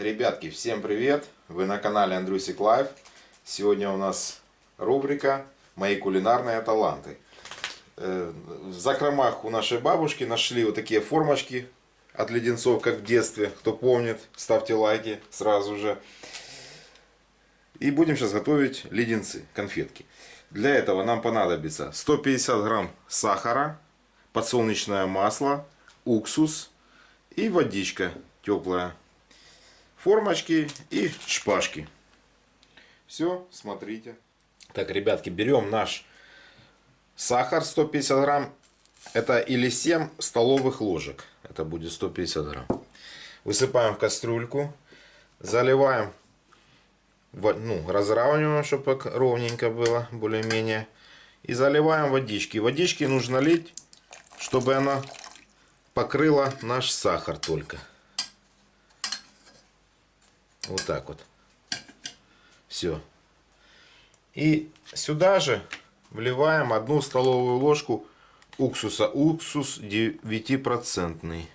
Ребятки, всем привет! Вы на канале Андрюсик Лайв. Сегодня у нас рубрика «Мои кулинарные таланты». В закромах у нашей бабушки нашли вот такие формочки от леденцов, как в детстве. Кто помнит, ставьте лайки сразу же. И будем сейчас готовить леденцы, конфетки. Для этого нам понадобится 150 грамм сахара, подсолнечное масло, уксус и водичка теплая. Формочки и шпажки. Все, смотрите. Так, ребятки, берем наш сахар 150 грамм. Это или 7 столовых ложек. Это будет 150 грамм. Высыпаем в кастрюльку. Заливаем. Разравниваем, чтобы ровненько было, более-менее. И заливаем водички. Водички нужно лить, чтобы она покрыла наш сахар только. Вот так вот. Все. И сюда же вливаем 1 столовую ложку уксуса. Уксус 9%.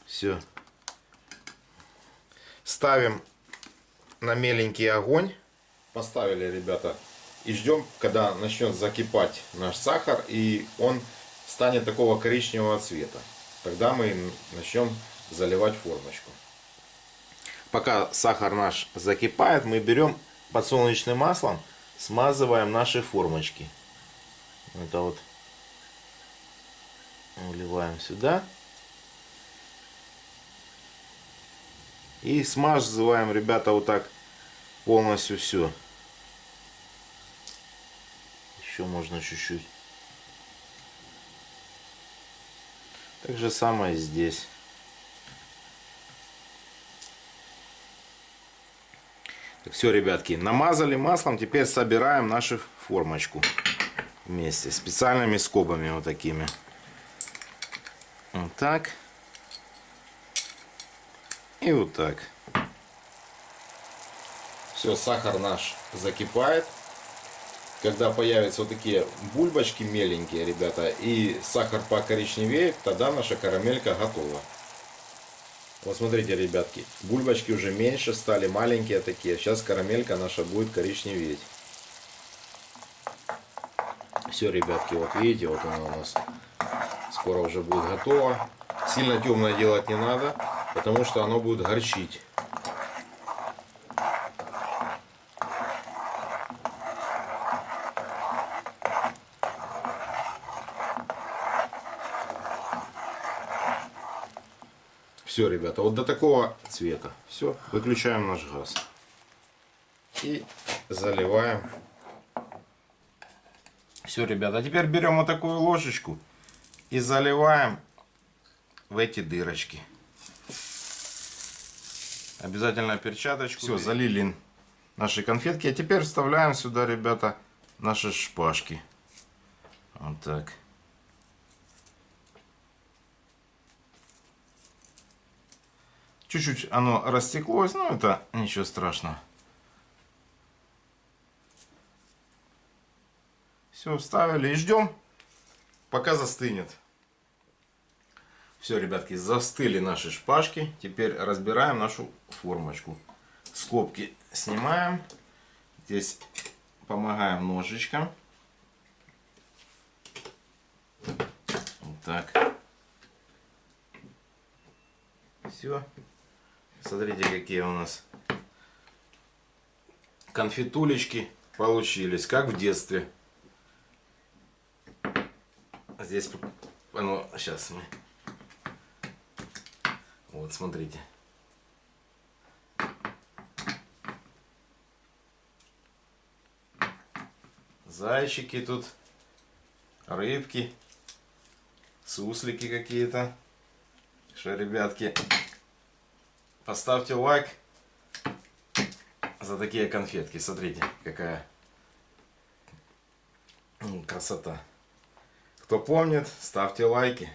Все. Ставим на меленький огонь. Поставили, ребята. И ждем, когда начнет закипать наш сахар. И он станет такого коричневого цвета. Тогда мы начнем заливать формочку. Пока сахар наш закипает, мы берем подсолнечным маслом, смазываем наши формочки. Это вот вливаем сюда. И смазываем, ребята, вот так полностью все. Еще можно чуть-чуть. Так же самое здесь. Так, все, ребятки, намазали маслом. Теперь собираем нашу формочку вместе. Специальными скобами вот такими. Вот так. И вот так. Все, сахар наш закипает. Когда появятся вот такие бульбочки меленькие, ребята, и сахар покоричневеет, тогда наша карамелька готова. Вот смотрите, ребятки, бульбочки уже меньше стали, маленькие такие. Сейчас карамелька наша будет коричневеть. Все, ребятки, вот видите, вот она у нас скоро уже будет готова. Сильно темное делать не надо, потому что оно будет горчить. Все, ребята, вот до такого цвета. Все, выключаем наш газ. И заливаем. Все, ребята, а теперь берем вот такую ложечку и заливаем в эти дырочки. Обязательно перчаточку. Все, залили наши конфетки. А теперь вставляем сюда, ребята, наши шпажки. Вот так. Чуть-чуть оно растеклось, но это ничего страшного. Все, вставили и ждем, пока застынет. Все, ребятки, застыли наши шпажки. Теперь разбираем нашу формочку. Скобки снимаем. Здесь помогаем ножичком. Вот так. Все. Смотрите, какие у нас конфетулечки получились, как в детстве. Здесь, ну, сейчас мы, вот, смотрите. Зайчики тут, рыбки, суслики какие-то. Что, ребятки, поставьте лайк за такие конфетки. Смотрите, какая красота. Кто помнит, ставьте лайки.